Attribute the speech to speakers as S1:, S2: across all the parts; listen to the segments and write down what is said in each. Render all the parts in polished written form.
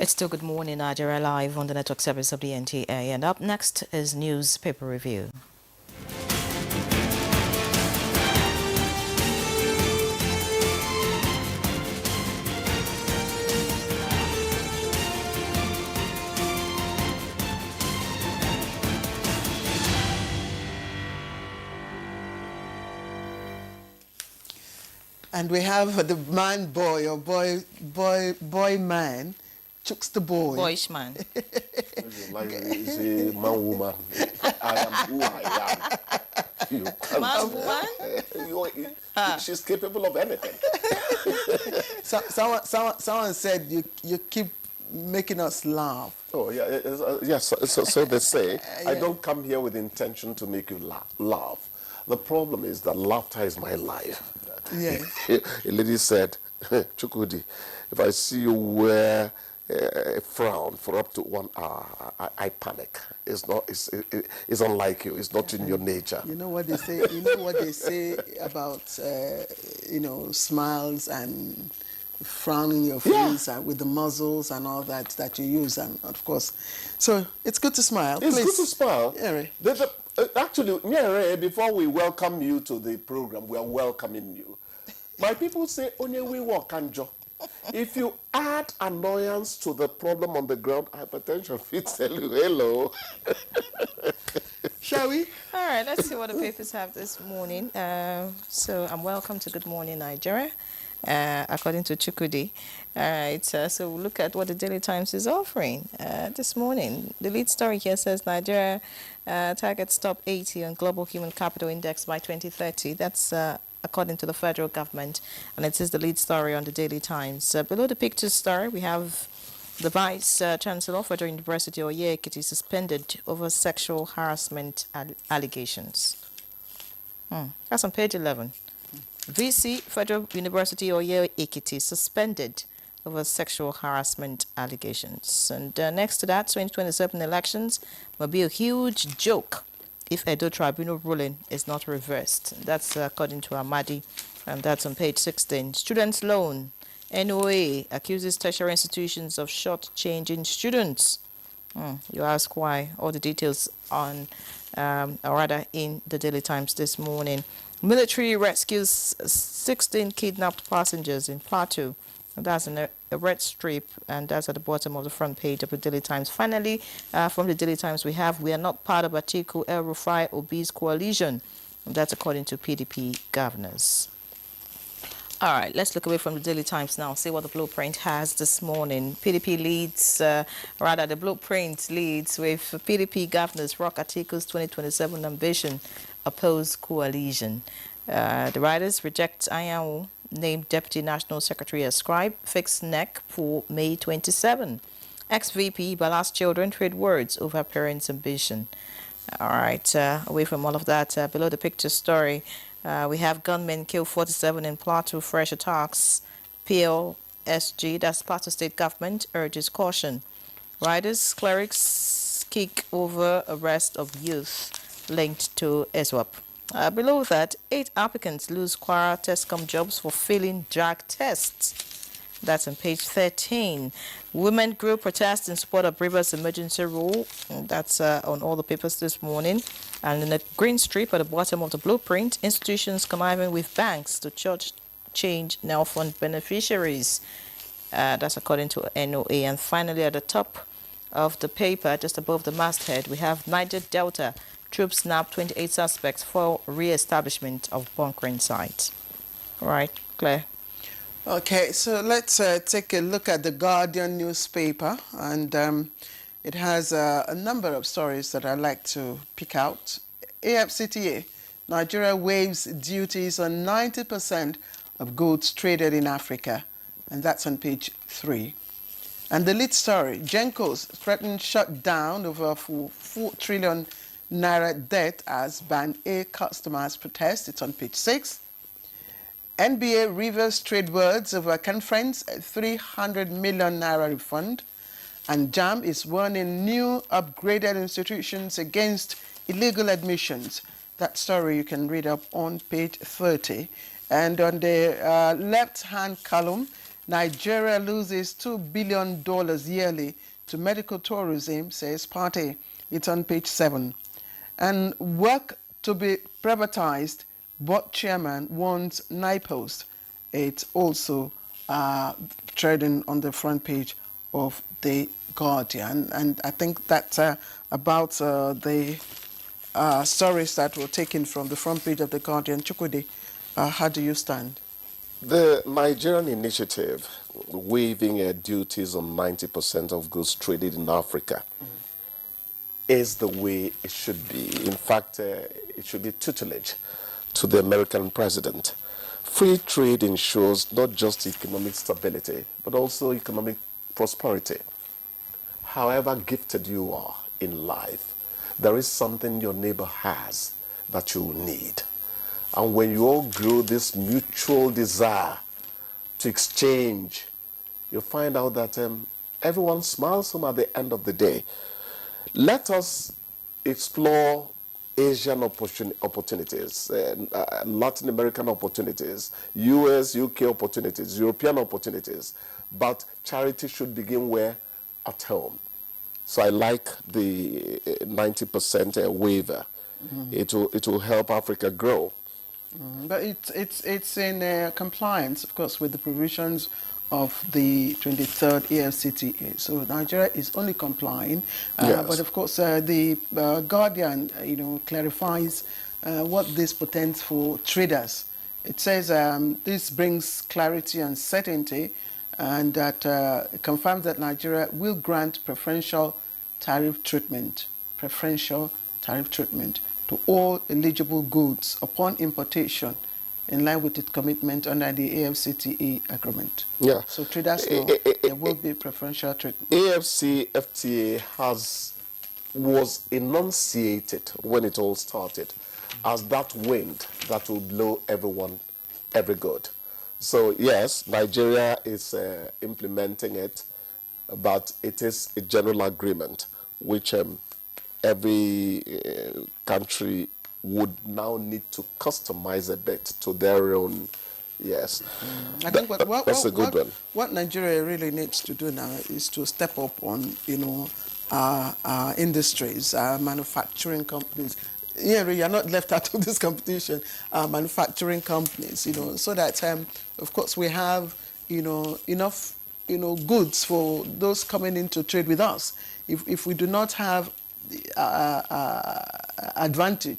S1: It's still Good Morning Nigeria live on the network service of the NTA. And up next is newspaper review.
S2: And we have the man boy or boy man, Chooks the boy.
S1: Boyish man.
S3: It's a man woman. I am who I am.
S1: Man woman?
S3: She's capable of anything.
S2: Someone said you keep making us laugh.
S3: Oh yeah, yes. So they say. I don't come here with the intention to make you laugh. The problem is that laughter is my life.
S2: Yes.
S3: A lady said, Chukwudi, if I see you wear a frown for up to 1 hour, I panic. It's unlike you. It's not in your nature.
S2: You know what they say. You know what they say about smiles and frowning your face and with the muzzles and all that you use, and of course, so it's good to smile.
S3: It's good to smile.
S2: Yeah.
S3: Actually, Nyere, before we welcome you to the program, we are welcoming you. My people say, only we walk anjo. If you add annoyance to the problem on the ground, hypertension fits hello.
S2: Shall we?
S1: All right, let's see what the papers have this morning. So I'm welcome to Good Morning Nigeria, according to Chukwudi. So we'll look at what the Daily Times is offering this morning. The lead story here says Nigeria targets top 80 on Global Human Capital Index by 2030. That's according to the federal government, and it is the lead story on the Daily Times. Below the picture story, we have the Vice Chancellor, Federal University Oye Ekiti, suspended over sexual harassment allegations. That's on page 11. VC, Federal University Oye Ekiti, suspended over sexual harassment allegations. And next to that, 2027 elections will be a huge joke if Edo Tribunal ruling is not reversed. That's according to Amadi, and that's on page 16. Students' loan. NOA accuses tertiary institutions of short-changing students. You ask why. All the details on, or rather in the Daily Times this morning. Military rescues 16 kidnapped passengers in Plateau. That's in a red strip, and that's at the bottom of the front page of the Daily Times. Finally, from the Daily Times, we are not part of Atiku El-Rufai Obi's coalition. And that's according to PDP governors. All right, let's look away from the Daily Times now, see what the blueprint has this morning. PDP leads, the blueprint leads with PDP governors rock Atiku's 2027 ambition, oppose coalition. The riders reject Anyanwu, named Deputy National Secretary as scribe, fixed neck for May 27. Ex-VP Bala's children trade words over parents' ambition. All right, away from all of that, below the picture story, we have gunmen kill 47 in Plateau, fresh attacks. PLSG, that's Plateau State Government, urges caution. Riders, clerics kick over arrest of youth linked to ISWAP. Below that, 8 applicants lose Kwara Tescom jobs for failing drug tests. That's on page 13. Women group protest in support of Rivers emergency rule. That's on all the papers this morning. And in the green strip at the bottom of the blueprint, institutions conniving with banks to change NEL fund beneficiaries. That's according to NOA. And finally, at the top of the paper, just above the masthead, we have Niger Delta. Troops snap 28 suspects for re-establishment of bunkering site. All right, Claire.
S2: Okay, so let's take a look at the Guardian newspaper, and it has a number of stories that I'd like to pick out. AFCTA, Nigeria waives duties on 90% of goods traded in Africa, and that's on page 3. And the lead story, Gencos threatened shutdown over 4 trillion Naira debt as Band A customers protest. It's on page 6. NBA Rivers trade words over conference, 300 million Naira refund. And JAM is warning new upgraded institutions against illegal admissions. That story you can read up on page 30. And on the left-hand column, Nigeria loses $2 billion yearly to medical tourism, says party. It's on page 7. And work to be privatized, board chairman warns NIPOST. It's also trading on the front page of the Guardian. And I think that's about the stories that were taken from the front page of the Guardian. Chukwudi, how do you stand?
S3: The Nigerian initiative waiving duties on 90% of goods traded in Africa is the way it should be. In fact, it should be tutelage to the American president. Free trade ensures not just economic stability, but also economic prosperity. However gifted you are in life, there is something your neighbor has that you need. And when you all grow this mutual desire to exchange, you find out that everyone smiles home at the end of the day. Let us explore Asian opportunities, Latin American opportunities, US, UK opportunities, European opportunities. But charity should begin where? At home. So I like the 90% waiver. It will help Africa grow.
S2: But it's in compliance, of course, with the provisions of the 23rd AFCTA. So Nigeria is only complying.
S3: Yes.
S2: But of course, the Guardian, clarifies what this portends for traders. It says this brings clarity and certainty, and that confirms that Nigeria will grant preferential tariff treatment to all eligible goods upon importation, in line with its commitment under the AFCTA agreement.
S3: Yeah.
S2: So traders know there will be preferential treatment.
S3: AFCFTA was enunciated when it all started as that wind that will blow everyone every good. So yes, Nigeria is implementing it, but it is a general agreement which every country would now need to customize a bit to their own. Yes,
S2: I think
S3: that's a good one.
S2: What Nigeria really needs to do now is to step up on, our industries, our manufacturing companies. Yeah, you're not left out of this competition. Manufacturing companies, so that of course we have, enough, goods for those coming into trade with us. If we do not have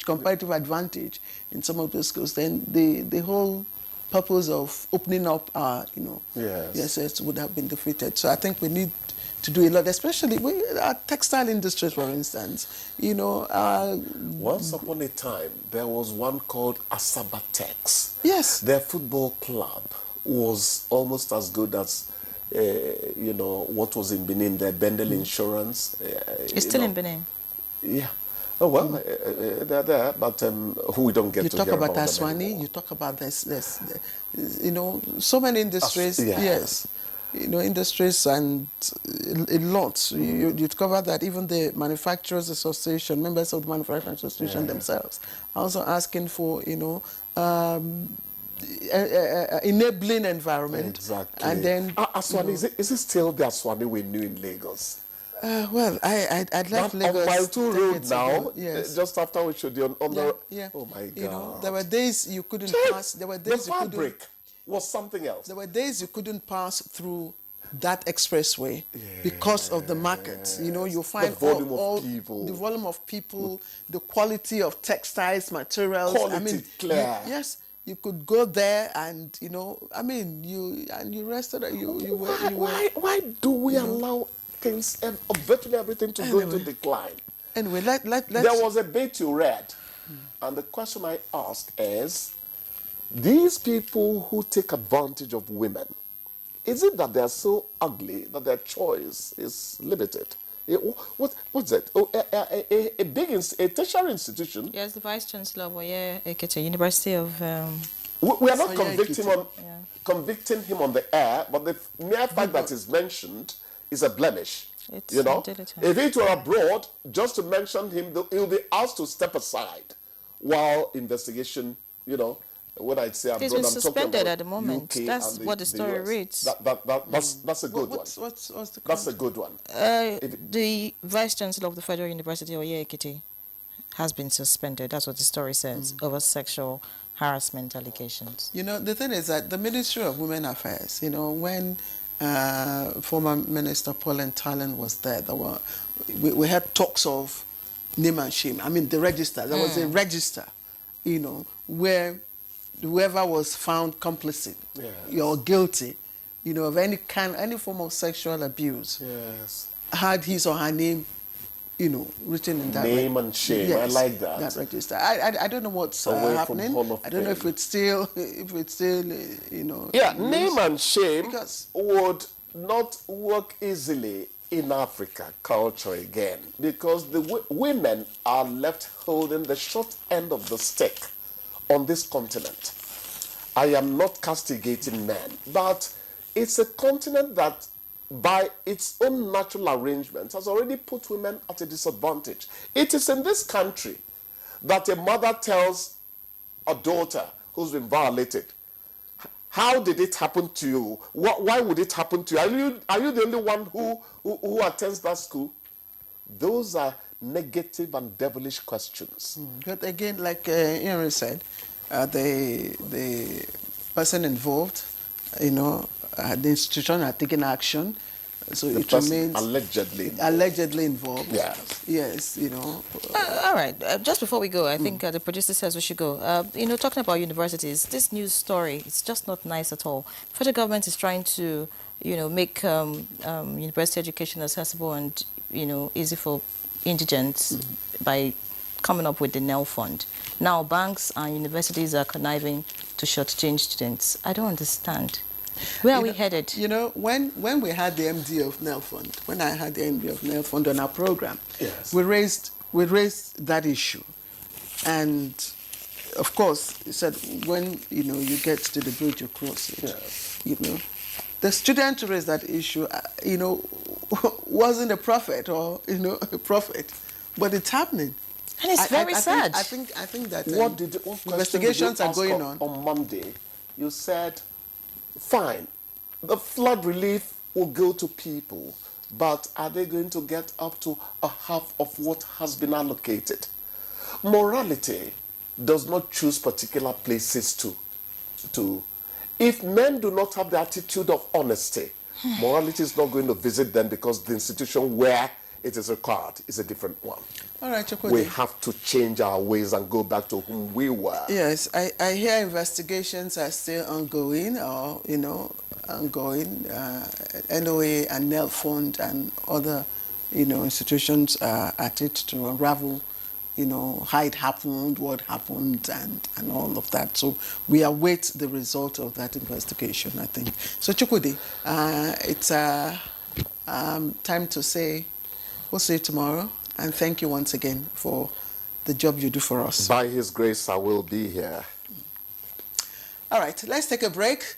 S2: comparative advantage in some of those goods, then the whole purpose of opening up our, assets would have been defeated. So I think we need to do a lot, especially our textile industries, for instance.
S3: Once upon a time, there was one called Asabatex.
S2: Yes.
S3: Their football club was almost as good as what was in Benin, their Bendel Insurance.
S1: It's still in Benin.
S3: Yeah. Oh, well, they're there, but who we don't get to hear about.
S2: You talk about Aswani, you talk about this, so many industries, yes. Industries and a lot. You cover that. Even the Manufacturers Association, members of the Manufacturers Association themselves, are also asking for, enabling environment.
S3: Exactly.
S2: And then
S3: Aswani, is it still the Aswani we knew in Lagos?
S2: Well, I'd left Lagos.
S3: On Mile 2 Road now,
S2: yes.
S3: Just after we showed you on the...
S2: Yeah.
S3: Oh my God.
S2: There were days you couldn't pass. There were days
S3: the fabric was something else.
S2: There were days you couldn't pass through that expressway because of the market. You find
S3: the volume of people.
S2: The volume of people, the quality of textiles, materials.
S3: Quality, clear.
S2: Yes. You could go there and, you rested.
S3: Why do we allow things, virtually everything to go into decline?
S2: Anyway, let's...
S3: There was a bit you read, and the question I ask is, these people who take advantage of women, is it that they're so ugly that their choice is limited? What's that? A tertiary institution.
S1: Yes, the Vice Chancellor of Oye Ekete, University of...
S3: We are not convicting him on the air, but the mere fact that is mentioned is a blemish.
S1: It's
S3: If it were abroad, just to mention him, he'll be asked to step aside while investigation, When I say
S1: He's
S3: abroad,
S1: been
S3: I'm talking
S1: suspended
S3: about
S1: at the moment.
S3: UK
S1: That's
S3: and
S1: what the
S3: the
S1: story
S3: US.
S1: reads.
S3: That's a good one.
S2: What's the
S3: That's a
S2: context?
S3: good one.
S1: The Vice Chancellor of the Federal University, Oye Ekiti, has been suspended. That's what the story says, over sexual harassment allegations.
S2: You know, the thing is that the Ministry of Women Affairs, you know, when former Minister Pauline Talon was there, we had talks of name and shame. I mean, the register. There was a register, you know, where whoever was found complicit or guilty, you know, of any form of sexual abuse,
S3: Yes.
S2: had his or her name, you know, written in that
S3: Name and shame. I like that.
S2: that register. I don't know what's
S3: Away from
S2: happening.
S3: Hall of
S2: I don't know if
S3: Fame.
S2: it's still you know.
S3: Yeah,
S2: loose.
S3: name and shame
S2: Because
S3: would not work easily in Africa culture again, because the women are left holding the short end of the stick on this continent. I am not castigating men, but it's a continent that by its own natural arrangements has already put women at a disadvantage. It is in this country that a mother tells a daughter who's been violated, how did it happen to you? Why would it happen to you? Are you the only one who attends that school? Those are negative and devilish questions.
S2: But again, like Aaron said, the person involved, you know, the institution had taken action, so
S3: The
S2: it
S3: person
S2: remains
S3: allegedly
S2: involved.
S3: Yes.
S2: Yes, you know.
S1: All right. Just before we go, I think the producer says we should go. You know, talking about universities, this news story, it's just not nice at all. Federal government is trying to, you know, make university education accessible and, you know, easy for indigents by coming up with the NEL fund. Now, banks and universities are conniving to shortchange students. I don't understand. Where are we headed?
S2: You know, when we had the MD of NEL Fund, when I had the MD of NEL Fund on our program,
S3: Yes.
S2: we raised that issue, and of course, he said when you know you get to the bridge, you cross it.
S3: Yes.
S2: You know, the student who raised that issue, you know, wasn't a prophet or you know a prophet, but it's happening.
S1: And it's very sad.
S2: I think that
S3: What question
S2: investigations
S3: did you
S2: are
S3: ask
S2: going
S3: on Monday? You said, fine, the flood relief will go to people, but are they going to get up to a half of what has been allocated? Morality does not choose particular places to. If men do not have the attitude of honesty, morality is not going to visit them, because the institution where it is required is a different one.
S2: All right, Chukwudi.
S3: We have to change our ways and go back to whom we were.
S2: Yes, I hear investigations are still ongoing, or you know, ongoing. NOA and NEL Fund and other, you know, institutions are at it to unravel, you know, how it happened, what happened, and all of that. So we await the result of that investigation, I think. So Chukwudi, it's time to say, we'll see you tomorrow. And thank you once again for the job you do for us.
S3: By His grace, I will be here.
S2: All right, let's take a break.